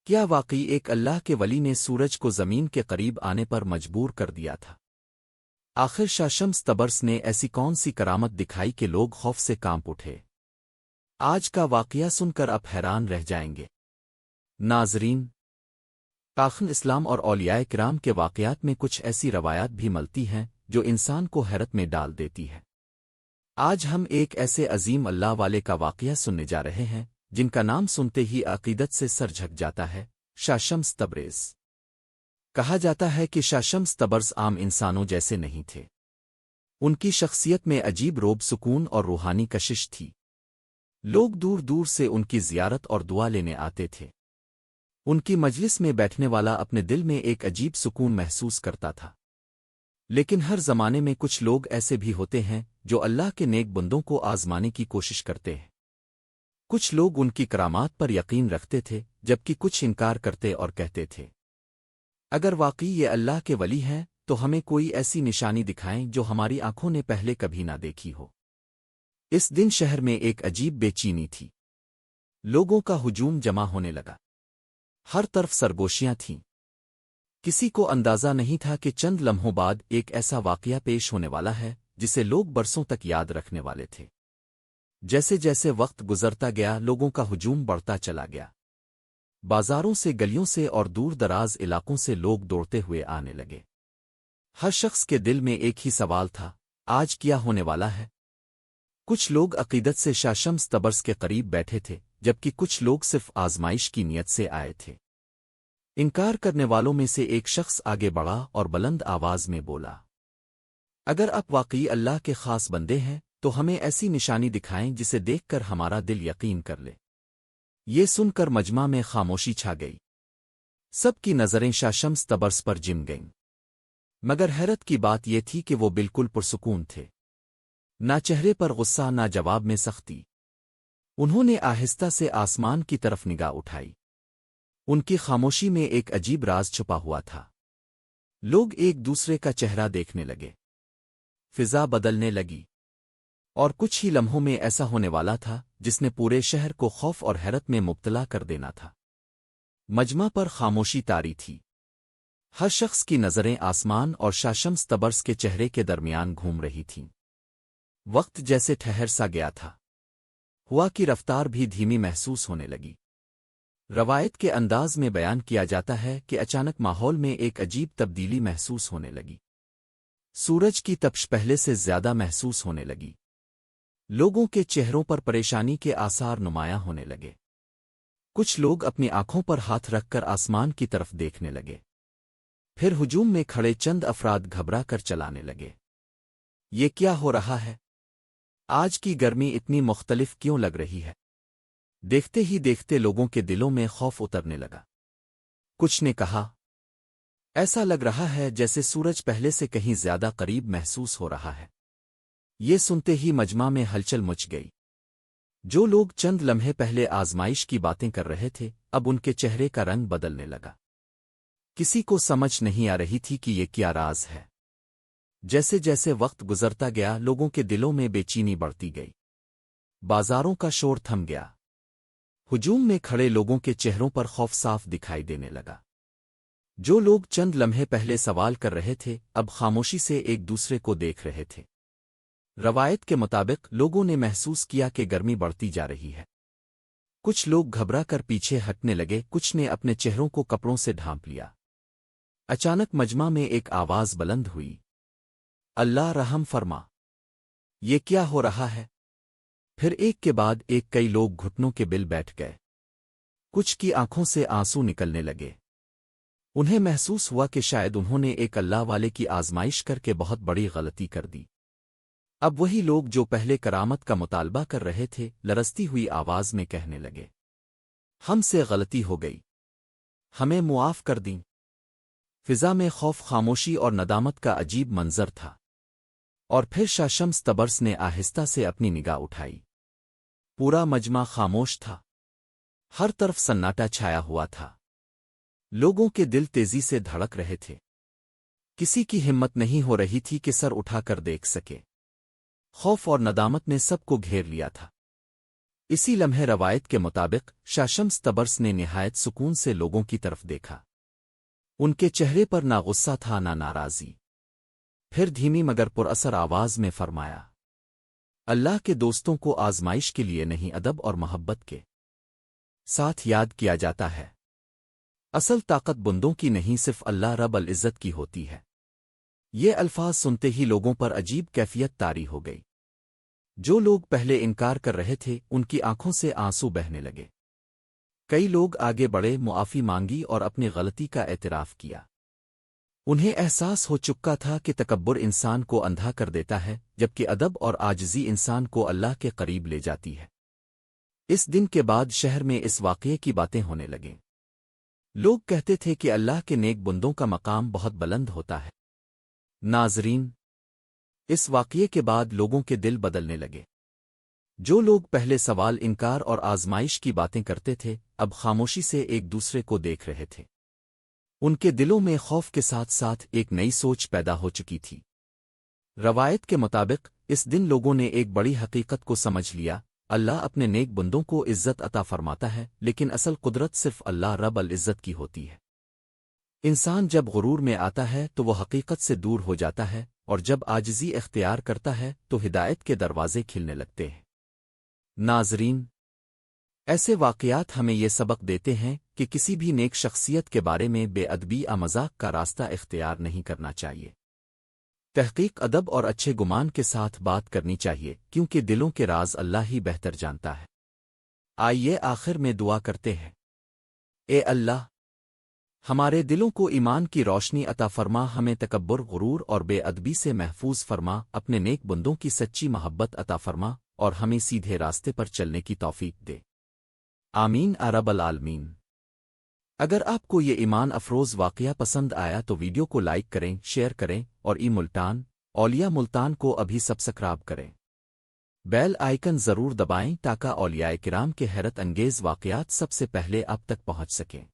کیا واقعی ایک اللہ کے ولی نے سورج کو زمین کے قریب آنے پر مجبور کر دیا تھا؟ آخر شمس تبرس نے ایسی کون سی کرامت دکھائی کہ لوگ خوف سے کانپ اٹھے؟ آج کا واقعہ سن کر اب حیران رہ جائیں گے۔ ناظرین، تاخن اسلام اور اولیاء کرام کے واقعات میں کچھ ایسی روایات بھی ملتی ہیں جو انسان کو حیرت میں ڈال دیتی ہے۔ آج ہم ایک ایسے عظیم اللہ والے کا واقعہ سننے جا رہے ہیں جن کا نام سنتے ہی عقیدت سے سر جھک جاتا ہے، شمس تبریز۔ کہا جاتا ہے کہ شمس تبرز عام انسانوں جیسے نہیں تھے۔ ان کی شخصیت میں عجیب روب، سکون اور روحانی کشش تھی۔ لوگ دور دور سے ان کی زیارت اور دعا لینے آتے تھے۔ ان کی مجلس میں بیٹھنے والا اپنے دل میں ایک عجیب سکون محسوس کرتا تھا۔ لیکن ہر زمانے میں کچھ لوگ ایسے بھی ہوتے ہیں جو اللہ کے نیک بندوں کو آزمانے کی کوشش کرتے ہیں۔ کچھ لوگ ان کی کرامات پر یقین رکھتے تھے، جبکہ کچھ انکار کرتے اور کہتے تھے، اگر واقعی یہ اللہ کے ولی ہیں تو ہمیں کوئی ایسی نشانی دکھائیں جو ہماری آنکھوں نے پہلے کبھی نہ دیکھی ہو۔ اس دن شہر میں ایک عجیب بے چینی تھی۔ لوگوں کا ہجوم جمع ہونے لگا۔ ہر طرف سرگوشیاں تھیں۔ کسی کو اندازہ نہیں تھا کہ چند لمحوں بعد ایک ایسا واقعہ پیش ہونے والا ہے جسے لوگ برسوں تک یاد رکھنے والے تھے۔ جیسے جیسے وقت گزرتا گیا، لوگوں کا ہجوم بڑھتا چلا گیا۔ بازاروں سے، گلیوں سے اور دور دراز علاقوں سے لوگ دوڑتے ہوئے آنے لگے۔ ہر شخص کے دل میں ایک ہی سوال تھا، آج کیا ہونے والا ہے؟ کچھ لوگ عقیدت سے شمس تبرس کے قریب بیٹھے تھے، جبکہ کچھ لوگ صرف آزمائش کی نیت سے آئے تھے۔ انکار کرنے والوں میں سے ایک شخص آگے بڑھا اور بلند آواز میں بولا، اگر آپ واقعی اللہ کے خاص بندے ہیں تو ہمیں ایسی نشانی دکھائیں جسے دیکھ کر ہمارا دل یقین کر لے۔ یہ سن کر مجمع میں خاموشی چھا گئی۔ سب کی نظریں شمس تبرس پر جم گئیں۔ مگر حیرت کی بات یہ تھی کہ وہ بالکل پرسکون تھے۔ نہ چہرے پر غصہ، نہ جواب میں سختی۔ انہوں نے آہستہ سے آسمان کی طرف نگاہ اٹھائی۔ ان کی خاموشی میں ایک عجیب راز چھپا ہوا تھا۔ لوگ ایک دوسرے کا چہرہ دیکھنے لگے۔ فضا بدلنے لگی، اور کچھ ہی لمحوں میں ایسا ہونے والا تھا جس نے پورے شہر کو خوف اور حیرت میں مبتلا کر دینا تھا۔ مجمع پر خاموشی طاری تھی۔ ہر شخص کی نظریں آسمان اور شمس تبرس کے چہرے کے درمیان گھوم رہی تھیں۔ وقت جیسے ٹھہر سا گیا تھا۔ ہوا کی رفتار بھی دھیمی محسوس ہونے لگی۔ روایت کے انداز میں بیان کیا جاتا ہے کہ اچانک ماحول میں ایک عجیب تبدیلی محسوس ہونے لگی۔ سورج کی تپش پہلے سے زیادہ محسوس ہونے لگی۔ لوگوں کے چہروں پر پریشانی کے آثار نمایاں ہونے لگے۔ کچھ لوگ اپنی آنکھوں پر ہاتھ رکھ کر آسمان کی طرف دیکھنے لگے۔ پھر ہجوم میں کھڑے چند افراد گھبرا کر چلانے لگے۔ یہ کیا ہو رہا ہے؟ آج کی گرمی اتنی مختلف کیوں لگ رہی ہے؟ دیکھتے ہی دیکھتے لوگوں کے دلوں میں خوف اترنے لگا۔ کچھ نے کہا، ایسا لگ رہا ہے جیسے سورج پہلے سے کہیں زیادہ قریب محسوس ہو رہا ہے۔ یہ سنتے ہی مجمع میں ہلچل مچ گئی۔ جو لوگ چند لمحے پہلے آزمائش کی باتیں کر رہے تھے، اب ان کے چہرے کا رنگ بدلنے لگا۔ کسی کو سمجھ نہیں آ رہی تھی کہ یہ کیا راز ہے۔ جیسے جیسے وقت گزرتا گیا، لوگوں کے دلوں میں بے چینی بڑھتی گئی۔ بازاروں کا شور تھم گیا۔ ہجوم میں کھڑے لوگوں کے چہروں پر خوف صاف دکھائی دینے لگا۔ جو لوگ چند لمحے پہلے سوال کر رہے تھے، اب خاموشی سے ایک دوسرے کو دیکھ رہے تھے۔ روایت کے مطابق لوگوں نے محسوس کیا کہ گرمی بڑھتی جا رہی ہے۔ کچھ لوگ گھبرا کر پیچھے ہٹنے لگے، کچھ نے اپنے چہروں کو کپڑوں سے ڈھانپ لیا۔ اچانک مجمع میں ایک آواز بلند ہوئی، اللہ رحم فرما! یہ کیا ہو رہا ہے؟ پھر ایک کے بعد ایک کئی لوگ گھٹنوں کے بل بیٹھ گئے۔ کچھ کی آنکھوں سے آنسو نکلنے لگے۔ انہیں محسوس ہوا کہ شاید انہوں نے ایک اللہ والے کی آزمائش کر کے بہت بڑی غلطی کر دی۔ اب وہی لوگ جو پہلے کرامت کا مطالبہ کر رہے تھے، لرزتی ہوئی آواز میں کہنے لگے، ہم سے غلطی ہو گئی، ہمیں معاف کر دیں۔ فضا میں خوف، خاموشی اور ندامت کا عجیب منظر تھا۔ اور پھر شمس تبرس نے آہستہ سے اپنی نگاہ اٹھائی۔ پورا مجمع خاموش تھا۔ ہر طرف سناٹا چھایا ہوا تھا۔ لوگوں کے دل تیزی سے دھڑک رہے تھے۔ کسی کی ہمت نہیں ہو رہی تھی کہ سر اٹھا کر دیکھ سکے۔ خوف اور ندامت نے سب کو گھیر لیا تھا۔ اسی لمحے روایت کے مطابق شاہ شمس تبرس نے نہایت سکون سے لوگوں کی طرف دیکھا۔ ان کے چہرے پر نہ غصہ تھا نہ ناراضی۔ پھر دھیمی مگر پر اثر آواز میں فرمایا، اللہ کے دوستوں کو آزمائش کے لیے نہیں ادب اور محبت کے ساتھ یاد کیا جاتا ہے۔ اصل طاقت بندوں کی نہیں صرف اللہ رب العزت کی ہوتی ہے۔ یہ الفاظ سنتے ہی لوگوں پر عجیب کیفیت طاری ہو گئی۔ جو لوگ پہلے انکار کر رہے تھے ان کی آنکھوں سے آنسو بہنے لگے۔ کئی لوگ آگے بڑھے، معافی مانگی اور اپنی غلطی کا اعتراف کیا۔ انہیں احساس ہو چکا تھا کہ تکبر انسان کو اندھا کر دیتا ہے، جبکہ ادب اور عاجزی انسان کو اللہ کے قریب لے جاتی ہے۔ اس دن کے بعد شہر میں اس واقعے کی باتیں ہونے لگیں۔ لوگ کہتے تھے کہ اللہ کے نیک بندوں کا مقام بہت بلند ہوتا ہے۔ ناظرین، اس واقعے کے بعد لوگوں کے دل بدلنے لگے۔ جو لوگ پہلے سوال، انکار اور آزمائش کی باتیں کرتے تھے اب خاموشی سے ایک دوسرے کو دیکھ رہے تھے۔ ان کے دلوں میں خوف کے ساتھ ساتھ ایک نئی سوچ پیدا ہو چکی تھی۔ روایت کے مطابق اس دن لوگوں نے ایک بڑی حقیقت کو سمجھ لیا، اللہ اپنے نیک بندوں کو عزت عطا فرماتا ہے، لیکن اصل قدرت صرف اللہ رب العزت کی ہوتی ہے۔ انسان جب غرور میں آتا ہے تو وہ حقیقت سے دور ہو جاتا ہے، اور جب عاجزی اختیار کرتا ہے تو ہدایت کے دروازے کھلنے لگتے ہیں۔ ناظرین، ایسے واقعات ہمیں یہ سبق دیتے ہیں کہ کسی بھی نیک شخصیت کے بارے میں بے ادبی یا مذاق کا راستہ اختیار نہیں کرنا چاہیے۔ تحقیق، ادب اور اچھے گمان کے ساتھ بات کرنی چاہیے، کیونکہ دلوں کے راز اللہ ہی بہتر جانتا ہے۔ آئیے آخر میں دعا کرتے ہیں۔ اے اللہ، ہمارے دلوں کو ایمان کی روشنی عطا فرما، ہمیں تکبر، غرور اور بے ادبی سے محفوظ فرما، اپنے نیک بندوں کی سچی محبت عطا فرما اور ہمیں سیدھے راستے پر چلنے کی توفیق دے۔ آمین یا رب العالمین۔ اگر آپ کو یہ ایمان افروز واقعہ پسند آیا تو ویڈیو کو لائک کریں، شیئر کریں اور ملتان اولیاء ملتان کو ابھی سبسکرائب کریں۔ بیل آئیکن ضرور دبائیں تاکہ اولیاء کرام کے حیرت انگیز واقعات سب سے پہلے آپ تک پہنچ سکیں۔